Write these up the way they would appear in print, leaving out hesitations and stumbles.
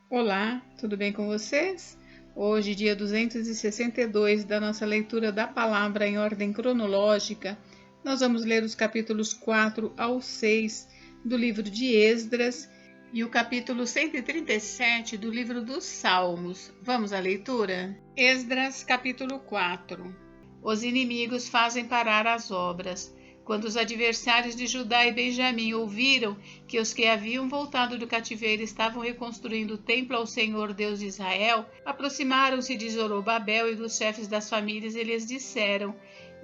Olá, tudo bem com vocês? Hoje, dia 262 da nossa leitura da palavra em ordem cronológica, nós vamos ler os capítulos 4 ao 6 do livro de Esdras e o capítulo 137 do livro dos Salmos. Vamos à leitura? Esdras, capítulo 4. Os inimigos fazem parar as obras. Quando os adversários de Judá e Benjamim ouviram que os que haviam voltado do cativeiro estavam reconstruindo o templo ao Senhor Deus de Israel, aproximaram-se de Zorobabel e dos chefes das famílias e lhes disseram: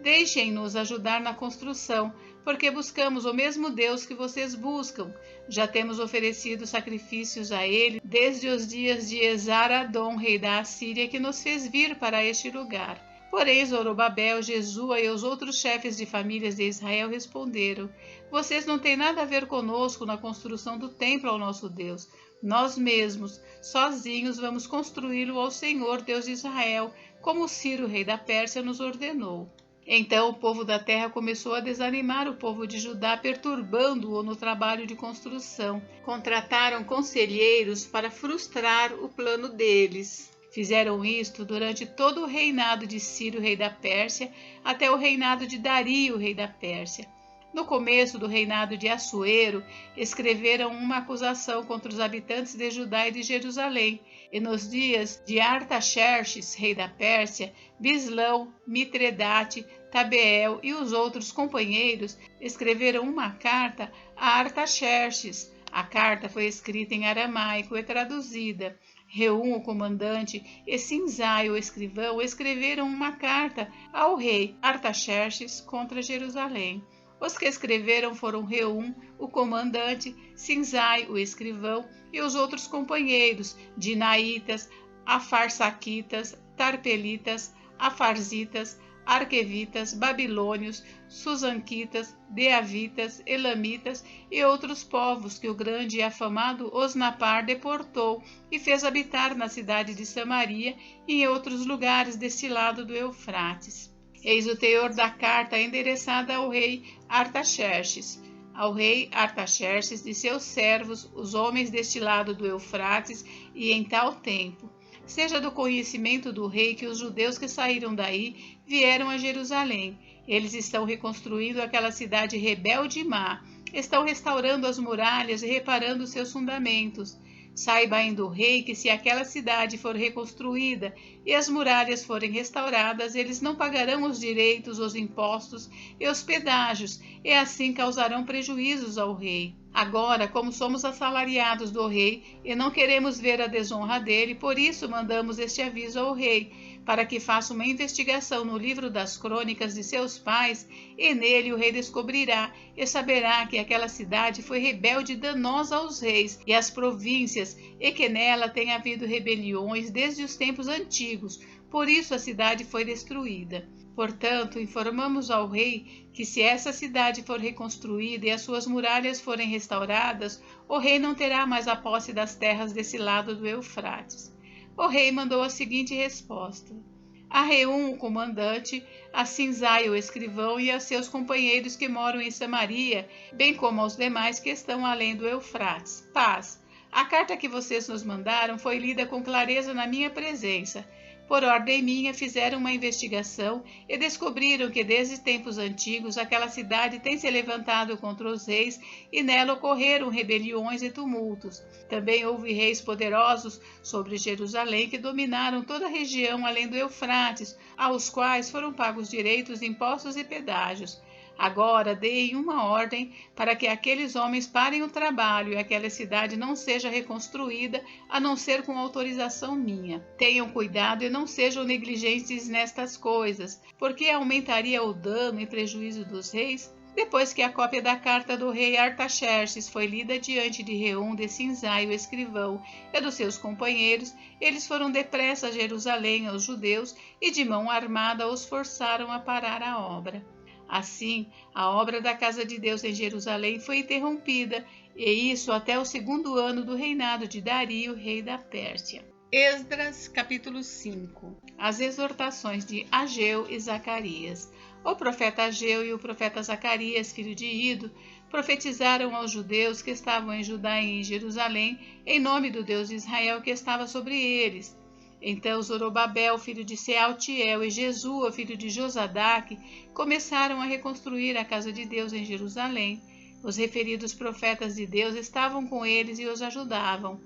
Deixem-nos ajudar na construção, porque buscamos o mesmo Deus que vocês buscam. Já temos oferecido sacrifícios a ele desde os dias de Esar-Adom, rei da Assíria, que nos fez vir para este lugar. Porém, Zorobabel, Jesua e os outros chefes de famílias de Israel responderam: Vocês não têm nada a ver conosco na construção do templo ao nosso Deus. Nós mesmos, sozinhos, vamos construí-lo ao Senhor, Deus de Israel, como Ciro, rei da Pérsia, nos ordenou. Então o povo da terra começou a desanimar o povo de Judá, perturbando-o no trabalho de construção. Contrataram conselheiros para frustrar o plano deles. Fizeram isto durante todo o reinado de Ciro, rei da Pérsia, até o reinado de Dario, rei da Pérsia. No começo do reinado de Assuero, escreveram uma acusação contra os habitantes de Judá e de Jerusalém, e nos dias de Artaxerxes, rei da Pérsia, Bislão, Mitredate, Tabeel e os outros companheiros escreveram uma carta a Artaxerxes. A carta foi escrita em aramaico e traduzida. Reum, o comandante, e Sinzai, o escrivão, escreveram uma carta ao rei Artaxerxes contra Jerusalém. Os que escreveram foram Reum, o comandante, Sinzai, o escrivão, e os outros companheiros, Dinaitas, Afarsaquitas, Tarpelitas, Afarzitas, Arquevitas, Babilônios, Susanquitas, Deavitas, Elamitas e outros povos que o grande e afamado Osnapar deportou e fez habitar na cidade de Samaria e em outros lugares deste lado do Eufrates. Eis o teor da carta endereçada ao rei Artaxerxes. Ao rei Artaxerxes de seus servos, os homens deste lado do Eufrates, e em tal tempo. Seja do conhecimento do rei que os judeus que saíram daí vieram a Jerusalém. Eles estão reconstruindo aquela cidade rebelde e má, estão restaurando as muralhas e reparando seus fundamentos. Saiba ainda o rei que se aquela cidade for reconstruída e as muralhas forem restauradas, eles não pagarão os direitos, os impostos e os pedágios, e assim causarão prejuízos ao rei. Agora, como somos assalariados do rei e não queremos ver a desonra dele, por isso mandamos este aviso ao rei, para que faça uma investigação no livro das crônicas de seus pais, e nele o rei descobrirá e saberá que aquela cidade foi rebelde e danosa aos reis e às províncias, e que nela tem havido rebeliões desde os tempos antigos, por isso a cidade foi destruída. Portanto, informamos ao rei que se essa cidade for reconstruída e as suas muralhas forem restauradas, o rei não terá mais a posse das terras desse lado do Eufrates. O rei mandou a seguinte resposta: a Reum, o comandante, a Sinzai, o escrivão, e a seus companheiros que moram em Samaria, bem como aos demais que estão além do Eufrates. Paz. A carta que vocês nos mandaram foi lida com clareza na minha presença. Por ordem minha, fizeram uma investigação e descobriram que desde tempos antigos aquela cidade tem se levantado contra os reis e nela ocorreram rebeliões e tumultos. Também houve reis poderosos sobre Jerusalém que dominaram toda a região além do Eufrates, aos quais foram pagos direitos, impostos e pedágios. Agora deem uma ordem para que aqueles homens parem o trabalho e aquela cidade não seja reconstruída, a não ser com autorização minha. Tenham cuidado e não sejam negligentes nestas coisas, porque aumentaria o dano e prejuízo dos reis. Depois que a cópia da carta do rei Artaxerxes foi lida diante de Reum de Sinzai, o escrivão, e dos seus companheiros, eles foram depressa a Jerusalém aos judeus e de mão armada os forçaram a parar a obra. Assim, a obra da casa de Deus em Jerusalém foi interrompida, e isso até o 2º ano do reinado de Dario, rei da Pérsia. Esdras, capítulo 5. As exortações de Ageu e Zacarias. O profeta Ageu e o profeta Zacarias, filho de Ido, profetizaram aos judeus que estavam em Judá e em Jerusalém, em nome do Deus de Israel que estava sobre eles. Então Zorobabel, filho de Sealtiel, e Jesua, filho de Josadaque, começaram a reconstruir a casa de Deus em Jerusalém. Os referidos profetas de Deus estavam com eles e os ajudavam.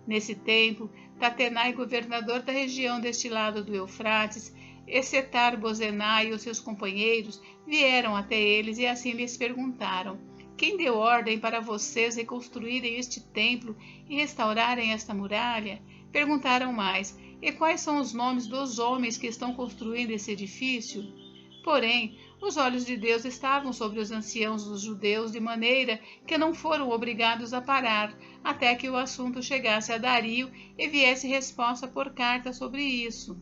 Nesse tempo, Tatenai, governador da região deste lado do Eufrates, e Setar-Bozenai e os seus companheiros vieram até eles e assim lhes perguntaram: quem deu ordem para vocês reconstruírem este templo e restaurarem esta muralha? Perguntaram mais: e quais são os nomes dos homens que estão construindo esse edifício? Porém, os olhos de Deus estavam sobre os anciãos dos judeus, de maneira que não foram obrigados a parar, até que o assunto chegasse a Dario e viesse resposta por carta sobre isso.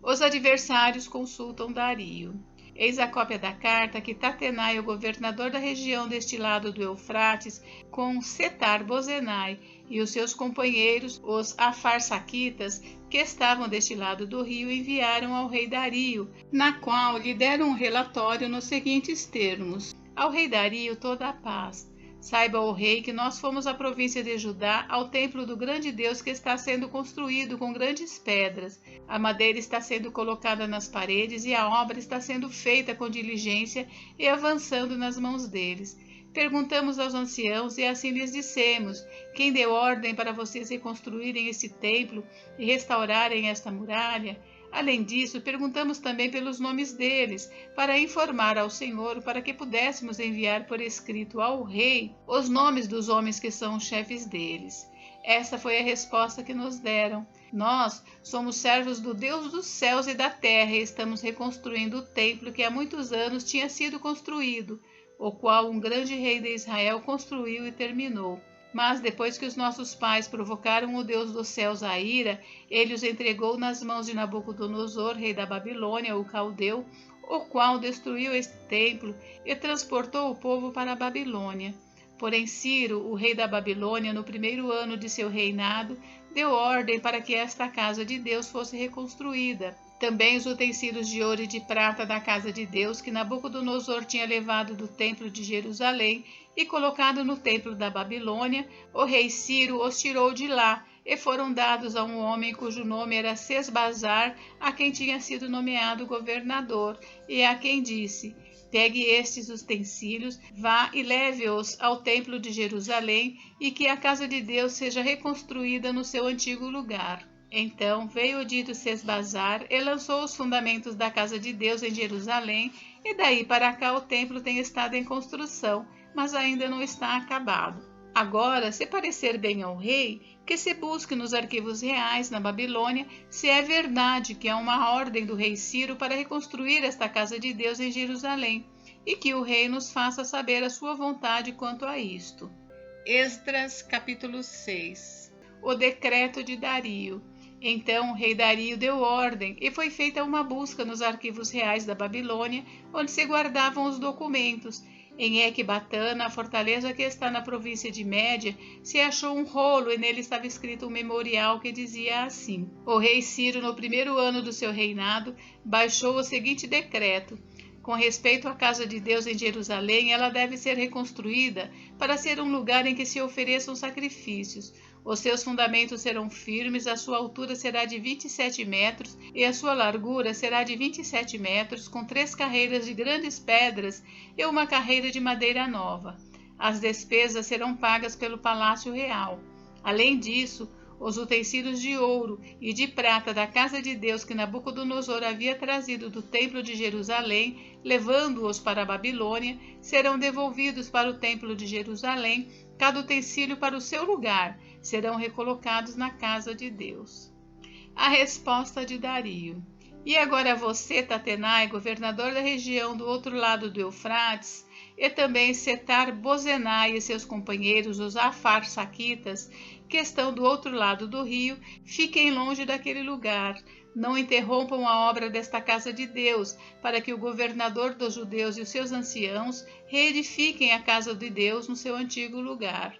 Os adversários consultam Dario. Eis a cópia da carta que Tatenai, o governador da região deste lado do Eufrates, com Setar-Bozenai e os seus companheiros, os Afarsaquitas, que estavam deste lado do rio, enviaram ao rei Dario, na qual lhe deram um relatório nos seguintes termos: ao rei Dario toda a paz. Saiba, ó rei, que nós fomos à província de Judá, ao templo do grande Deus que está sendo construído com grandes pedras. A madeira está sendo colocada nas paredes e a obra está sendo feita com diligência e avançando nas mãos deles. Perguntamos aos anciãos e assim lhes dissemos: quem deu ordem para vocês reconstruírem esse templo e restaurarem esta muralha? Além disso, perguntamos também pelos nomes deles, para informar ao Senhor, para que pudéssemos enviar por escrito ao rei os nomes dos homens que são os chefes deles. Esta foi a resposta que nos deram: nós somos servos do Deus dos céus e da terra e estamos reconstruindo o templo que há muitos anos tinha sido construído, o qual um grande rei de Israel construiu e terminou. Mas depois que os nossos pais provocaram o Deus dos céus à ira, ele os entregou nas mãos de Nabucodonosor, rei da Babilônia, o caldeu, o qual destruiu este templo e transportou o povo para a Babilônia. Porém Ciro, o rei da Babilônia, no primeiro ano de seu reinado, deu ordem para que esta casa de Deus fosse reconstruída. Também os utensílios de ouro e de prata da casa de Deus que Nabucodonosor tinha levado do templo de Jerusalém e colocado no templo da Babilônia, o rei Ciro os tirou de lá e foram dados a um homem cujo nome era Sesbazar, a quem tinha sido nomeado governador, e a quem disse: pegue estes utensílios, vá e leve-os ao templo de Jerusalém e que a casa de Deus seja reconstruída no seu antigo lugar. Então veio o dito Sesbazar e lançou os fundamentos da casa de Deus em Jerusalém, e daí para cá o templo tem estado em construção, mas ainda não está acabado. Agora, se parecer bem ao rei, que se busque nos arquivos reais na Babilônia se é verdade que há uma ordem do rei Ciro para reconstruir esta casa de Deus em Jerusalém, e que o rei nos faça saber a sua vontade quanto a isto. Esdras, capítulo 6. O decreto de Dario. Então o rei Dario deu ordem e foi feita uma busca nos arquivos reais da Babilônia, onde se guardavam os documentos. Em Ecbatana, a fortaleza que está na província de Média, se achou um rolo e nele estava escrito um memorial que dizia assim: o rei Ciro, no primeiro ano do seu reinado, baixou o seguinte decreto: com respeito à casa de Deus em Jerusalém, ela deve ser reconstruída para ser um lugar em que se ofereçam sacrifícios. Os seus fundamentos serão firmes, a sua altura será de 27 metros e a sua largura será de 27 metros, com 3 carreiras de grandes pedras e uma carreira de madeira nova. As despesas serão pagas pelo Palácio Real. Além disso, os utensílios de ouro e de prata da casa de Deus que Nabucodonosor havia trazido do templo de Jerusalém, levando-os para a Babilônia, serão devolvidos para o templo de Jerusalém, cada utensílio para o seu lugar, serão recolocados na casa de Deus. A resposta de Dario. E agora você, Tatenai, governador da região do outro lado do Eufrates, e também Setar-Bozenai e seus companheiros, os Afarsaquitas, que estão do outro lado do rio, fiquem longe daquele lugar. Não interrompam a obra desta casa de Deus, para que o governador dos judeus e os seus anciãos reedifiquem a casa de Deus no seu antigo lugar.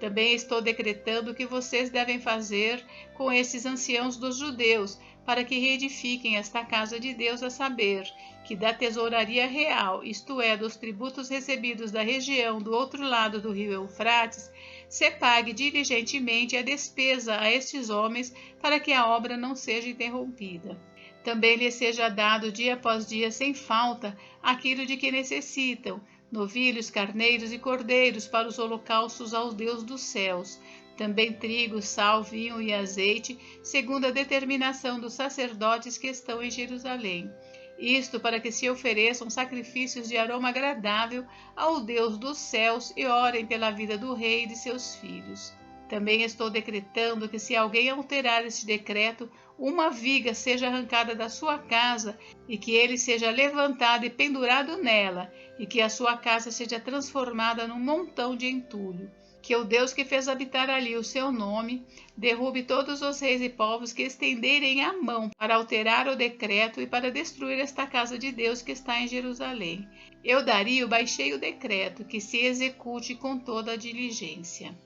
Também estou decretando o que vocês devem fazer com esses anciãos dos judeus, para que reedifiquem esta casa de Deus, a saber, que da tesouraria real, isto é, dos tributos recebidos da região do outro lado do rio Eufrates, se pague diligentemente a despesa a estes homens, para que a obra não seja interrompida. Também lhes seja dado dia após dia, sem falta, aquilo de que necessitam, novilhos, carneiros e cordeiros para os holocaustos ao Deus dos céus, também trigo, sal, vinho e azeite, segundo a determinação dos sacerdotes que estão em Jerusalém. Isto para que se ofereçam sacrifícios de aroma agradável ao Deus dos céus e orem pela vida do rei e de seus filhos. Também estou decretando que, se alguém alterar este decreto, uma viga seja arrancada da sua casa e que ele seja levantado e pendurado nela, e que a sua casa seja transformada num montão de entulho. Que o Deus que fez habitar ali o seu nome derrube todos os reis e povos que estenderem a mão para alterar o decreto e para destruir esta casa de Deus que está em Jerusalém. Eu, Dario, baixei o decreto, que se execute com toda a diligência.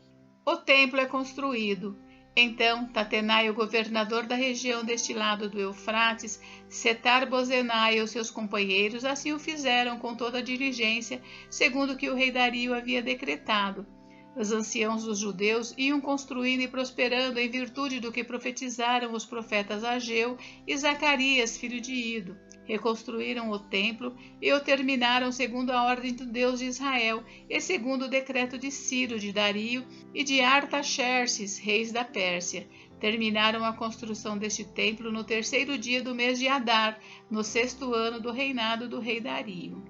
O templo é construído. Então Tatenai, o governador da região deste lado do Eufrates, Setar-Bozenai e os seus companheiros assim o fizeram com toda a diligência, segundo o que o rei Dario havia decretado. Os anciãos dos judeus iam construindo e prosperando em virtude do que profetizaram os profetas Ageu e Zacarias, filho de Ido. Reconstruíram o templo e o terminaram segundo a ordem do Deus de Israel e segundo o decreto de Ciro, de Dario e de Artaxerxes, reis da Pérsia. Terminaram a construção deste templo no 3º dia do mês de Adar, no 6º ano do reinado do rei Dario.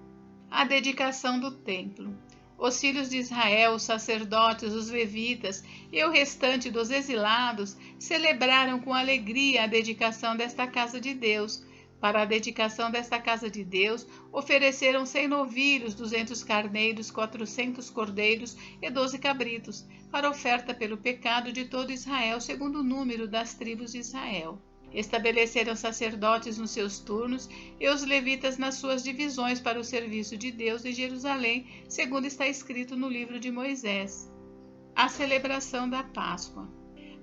A dedicação do templo. Os filhos de Israel, os sacerdotes, os levitas e o restante dos exilados celebraram com alegria a dedicação desta casa de Deus. Para a dedicação desta casa de Deus, ofereceram 100 novilhos, 200 carneiros, 400 cordeiros e 12 cabritos, para oferta pelo pecado de todo Israel, segundo o número das tribos de Israel. Estabeleceram sacerdotes nos seus turnos e os levitas nas suas divisões para o serviço de Deus em Jerusalém, segundo está escrito no livro de Moisés. A celebração da Páscoa.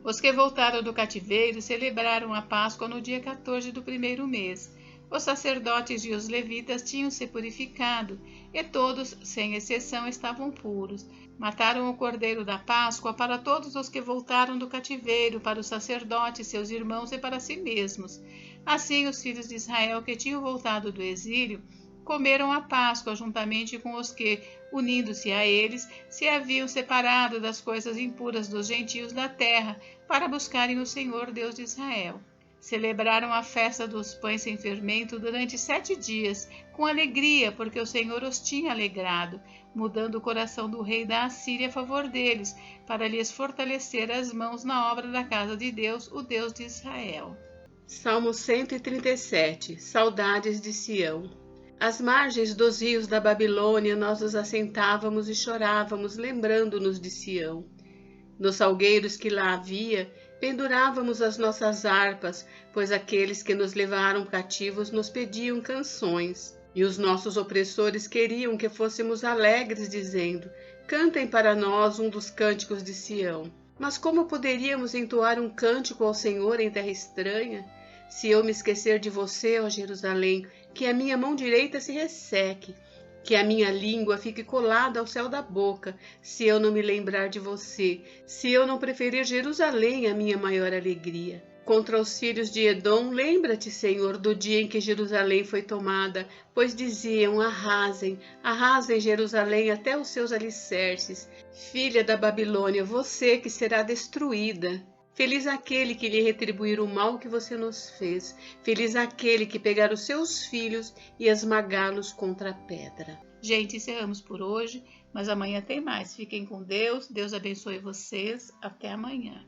Os que voltaram do cativeiro celebraram a Páscoa no dia 14 do 1º mês. Os sacerdotes e os levitas tinham se purificado, e todos, sem exceção, estavam puros. Mataram o cordeiro da Páscoa para todos os que voltaram do cativeiro, para os sacerdotes, seus irmãos e para si mesmos. Assim, os filhos de Israel que tinham voltado do exílio comeram a Páscoa juntamente com os que, unindo-se a eles, se haviam separado das coisas impuras dos gentios da terra, para buscarem o Senhor Deus de Israel. Celebraram a festa dos pães sem fermento durante 7 dias, com alegria, porque o Senhor os tinha alegrado, mudando o coração do rei da Assíria a favor deles, para lhes fortalecer as mãos na obra da casa de Deus, o Deus de Israel. Salmo 137. Saudades de Sião. Às margens dos rios da Babilônia nós nos assentávamos e chorávamos, lembrando-nos de Sião. Nos salgueiros que lá havia, pendurávamos as nossas harpas, pois aqueles que nos levaram cativos nos pediam canções. E os nossos opressores queriam que fôssemos alegres, dizendo: cantem para nós um dos cânticos de Sião. Mas como poderíamos entoar um cântico ao Senhor em terra estranha? Se eu me esquecer de você, ó Jerusalém, que a minha mão direita se resseque, que a minha língua fique colada ao céu da boca, se eu não me lembrar de você, se eu não preferir Jerusalém a minha maior alegria. Contra os filhos de Edom, lembra-te, Senhor, do dia em que Jerusalém foi tomada, pois diziam: arrasem, arrasem Jerusalém até os seus alicerces. Filha da Babilônia, você que será destruída. Feliz aquele que lhe retribuir o mal que você nos fez. Feliz aquele que pegar os seus filhos e esmagá-los contra a pedra. Gente, encerramos por hoje, mas amanhã tem mais. Fiquem com Deus. Deus abençoe vocês. Até amanhã.